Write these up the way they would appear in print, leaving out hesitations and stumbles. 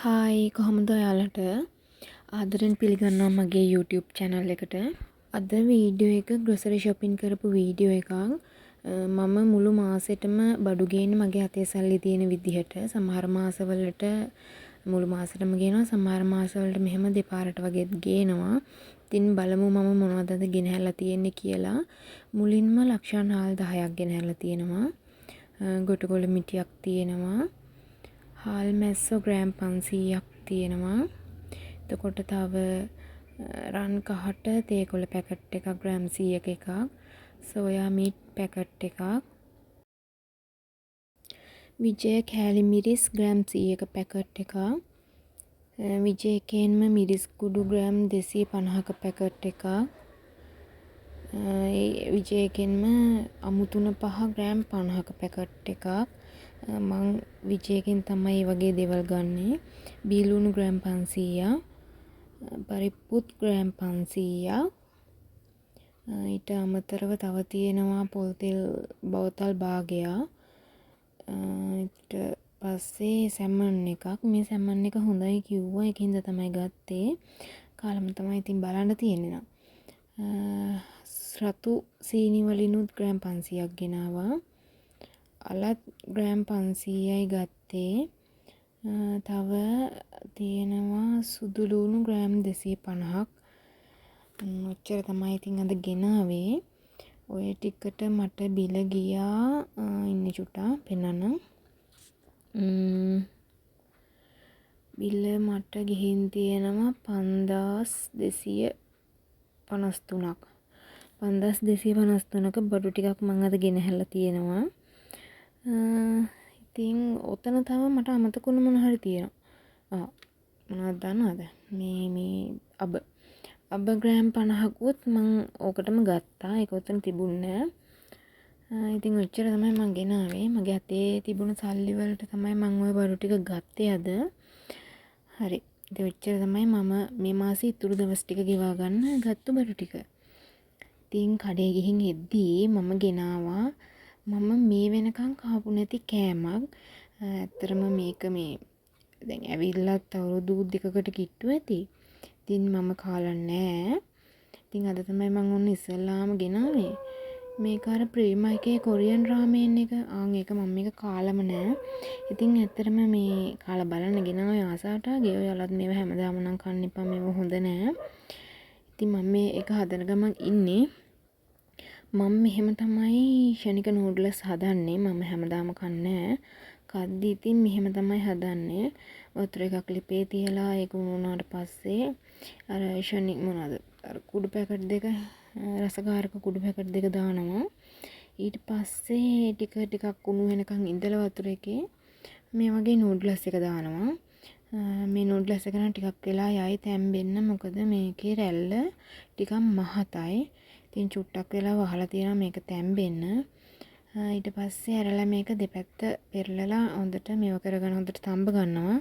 Hi කොහොමද ඔයාලට ආදරෙන් පිළිගන්නවා මගේ YouTube channel එකට. අද වීඩියෝ එක ග්‍රොසරි shopping කරපු වීඩියෝ එකක්. මම මුළු මාසෙටම බඩු ගේන්නේ මගේ අතේ සල්ලි තියෙන විදිහට. සමහර මාසවලට මුළු මාසෙටම ගේනවා. සමහර මාසවලට මෙහෙම දෙපාරට වගේ ගේනවා. ඉතින් බලමු මම මොනවද අද ගෙනහැල්ලා තියෙන්නේ කියලා. මුලින්ම ලක්ෂණ 10ක් ගෙනහැල්ලා තියෙනවා. ගොටකොළ මිටියක් තියෙනවා. හාල් මැස්සෝ ග්‍රෑම් 500ක් තියෙනවා. එතකොට තව රන් කහට තේකොළ පැකට් එකක් ග්‍රෑම් 100ක එකක්. සෝයා මීට් පැකට් එකක්. විජය කෑලි මිරිස් ග්‍රෑම් 100ක පැකට් එකක්. විජය කේන්ම මිරිස් කුඩු ග්‍රෑම් 250ක පැකට් එකක්. විජය කේන්ම අමුතුන පහ ග්‍රෑම් 50ක පැකට් එකක්. මං විජයකින් තමයි මේ වගේ දේවල් ගන්නෙ. බීලුණු ග්‍රෑම් 500ක්. පරිප්පුත් ග්‍රෑම් 500ක්. ඊට අමතරව තව තියෙනවා පොල් තෙල් බෝතල් භාගයක්. ඊට පස්සේ සැමන් එකක්. මේ සැමන් එක හොඳයි කිව්වා. ඒකින්ද තමයි ගත්තේ. කාලම තමයි ඉතින් බලන්න තියෙන්නේ නම්. රතු සීනි වලිනුත් ග්‍රෑම් 500ක් ගෙනාවා. අලත් ග්‍රෑම් 500යි ගත්තේ. තව තියෙනවා සුදු ලුණු ග්‍රෑම් 250ක්. ඔච්චර තමයි ඉතින් අද ගෙනාවේ. ඔය ටිකට මට බිල ගියා ඉන්නේ චුට්ටා පෙන්නන්න. බිල මට ගිහින් තියෙනවා 5253ක්. 5253ක බඩු ටිකක් මම අද ගෙනහැල්ලා තියෙනවා. ඉතින් ඔතන තව මට අමතකුණ මොන හරි තියෙනවා. මොනවද දන්නවද? මේ අබ ග්‍රෑම් 50කුත් මම ඕකටම ගත්තා. ඒක ඔතන තිබුණේ නැහැ. ඉතින් ඔච්චර තමයි මම ගෙනාවේ. මගේ අතේ තිබුණ සල්ලි වලට තමයි මම ওই බඩු ටික ගත්තේ අද. හරි. ඉතින් ඔච්චර තමයි මම මේ මාසේ ඉතුරු දවස් ටික ගෙවා ගන්න ගත්ත බඩු ටික. ඉතින් කඩේ ගිහින් එද්දී මම ගෙනාවා මම මේ වෙනකන් කාපු නැති කෑමක්. ඇත්තටම මේක මේ දැන් ඇවිල්ලත් අවුරුදු දෙකකට කිට්ටු ඇති. ඉතින් මම කාලා නැහැ. ඉතින් අද තමයි මම ඔන්න ඉස්සෙල්ලාම ගෙනාවේ. මේක අර ප්‍රීමා එකේ කොරියන් රාමෙන් එක. ඒක මම මේක කාලම නැහැ. ඉතින් ඇත්තටම මේ කාලා බලන්න ගෙනාවේ ආසාවට. ඔයාලත් මේව හැමදාම නම් කන්න එපා. මේව හොඳ නැහැ. ඉතින් මම මේ එක හදන ගමන් ඉන්නේ. මම මෙහෙම තමයි ෂණික නූඩ්ලස් හදන්නේ. මම හැමදාම කන්නේ කද්දි ඉතින් මෙහෙම තමයි හදන්නේ. වතුර එකක් ලිපේ තියලා ඒක උණුනාට පස්සේ අර ෂණික මොනවාද? අර කුඩු පැකට් දෙක රසකාරක කුඩු පැකට් දෙක දානවා. ඊට පස්සේ ටිකක් උණු වෙනකන් ඉඳලා වතුර එකේ මේ වගේ නූඩ්ලස් එක දානවා. මේ නූඩ්ලස් එක නම් ටිකක් වෙලා යයි තැම්බෙන්න. මොකද මේකේ රැල්ල ටිකක් මහතයි. ඉතින් චුට්ටක් වෙලා වහලා තියෙනවා මේක තැම්බෙන්න. ඊට පස්සේ ඇරලා මේක දෙපැත්ත පෙරලලා හොඳට මේව කරගෙන හොඳට තඹ ගන්නවා.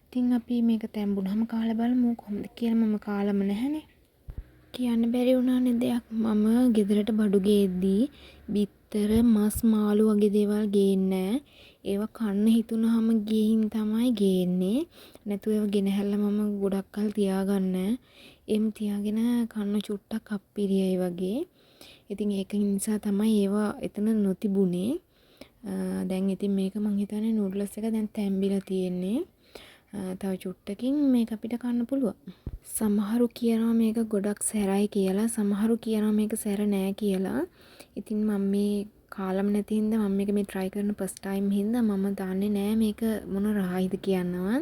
ඉතින් අපි මේක තැම්බුනහම කාලා බලමු කොහොමද කියලා. මම කාලම නැහනේ. කියන්න බැරි වුණානේ දෙයක්. මම ගෙදරට බඩු ගේද්දී බිත්තර මස් මාළු වගේ දේවල් ගේන්නේ නැහැ. ඒවා කන්න හිතුනහම ගිහින් තමයි ගේන්නේ. නැතුව ඒවා ගෙනහැල්ලා මම ගොඩක් කල් තියාගන්නේ. එම් තියාගෙන කන්න චුට්ටක් අප්පිරියයි වගේ. ඉතින් ඒක නිසා තමයි ඒවා එතන නොතිබුණේ. දැන් ඉතින් මේක මං හිතන්නේ නූඩ්ලස් එක දැන් තැම්බිලා තියෙන්නේ. තව චුට්ටකින් මේක අපිට කන්න පුළුවන්. සමහරු කියනවා මේක ගොඩක් සැරයි කියලා. සමහරු කියනවා මේක සැර නෑ කියලා. ඉතින් මම මේ කාලම නැති හින්දා මම මේක මේ try කරන first time හින්දා මම දන්නේ නෑ මේක මොන රහයිද කියනවා.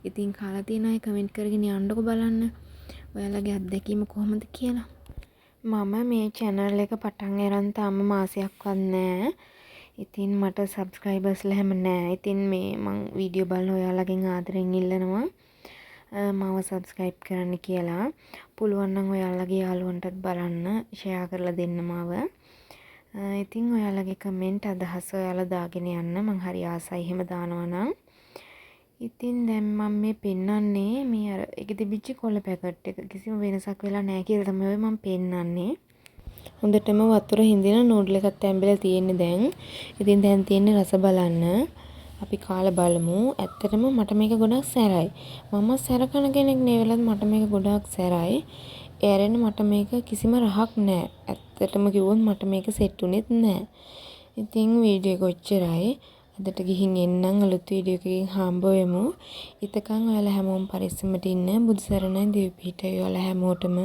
ඉතින් කාලා තියෙන අය කමෙන්ට් කරගෙන යන්නකො බලන්න. ඔයාලගේ අත්දැකීම කොහොමද කියලා. මම මේ channel එක පටන් අරන් තාම මාසයක්වත් නැහැ. ඉතින් මට subscribersලා හැම නැහැ. ඉතින් මේ මං වීඩියෝ බලන ඔයාලගෙන් ආදරෙන් ඉල්ලනවා මාව subscribe කරන්න කියලා. පුළුවන් නම් ඔයාලගේ යාළුවන්ටත් බලන්න share කරලා දෙන්න මාව. ඉතින් ඔයාලගේ comment අදහස් ඔයාලා දාගෙන යන්න. මං හරි ආසයි එහෙම දානවා නම්. ඉතින් දැන් මම මේ පෙන්නන්නේ මේ අර ඒක තිබිච්ච කොළ පැකට් එක කිසිම වෙනසක් වෙලා නැහැ කියලා තමයි මම පෙන්නන්නේ. හොඳටම වතුර හිඳින නූඩල් එකක් තැම්බෙලා තියෙන්නේ දැන්. ඉතින් දැන් තියෙන්නේ රස බලන්න. අපි කාලා බලමු. ඇත්තටම මට මේක ගොඩක් සැරයි. මම සැර කන කෙනෙක් නේ වෙලත් මට මේක ගොඩක් සැරයි. ඒ ඇරෙන්න මට මේක කිසිම රහක් නැහැ. ඇත්තටම කිව්වොත් මට මේක සෙට් උනේත් නැහැ. ඉතින් වීඩියෝ එක ඔච්චරයි. අදට ගිහින් එන්නම් අලුත් වීඩියෝ එකකින් හම්බ වෙමු. ඉතකන් ඔයාලා හැමෝම පරිස්සමට ඉන්න. බුදු සරණයි දෙවි පිහිටයි ඔයාලා හැමෝටම.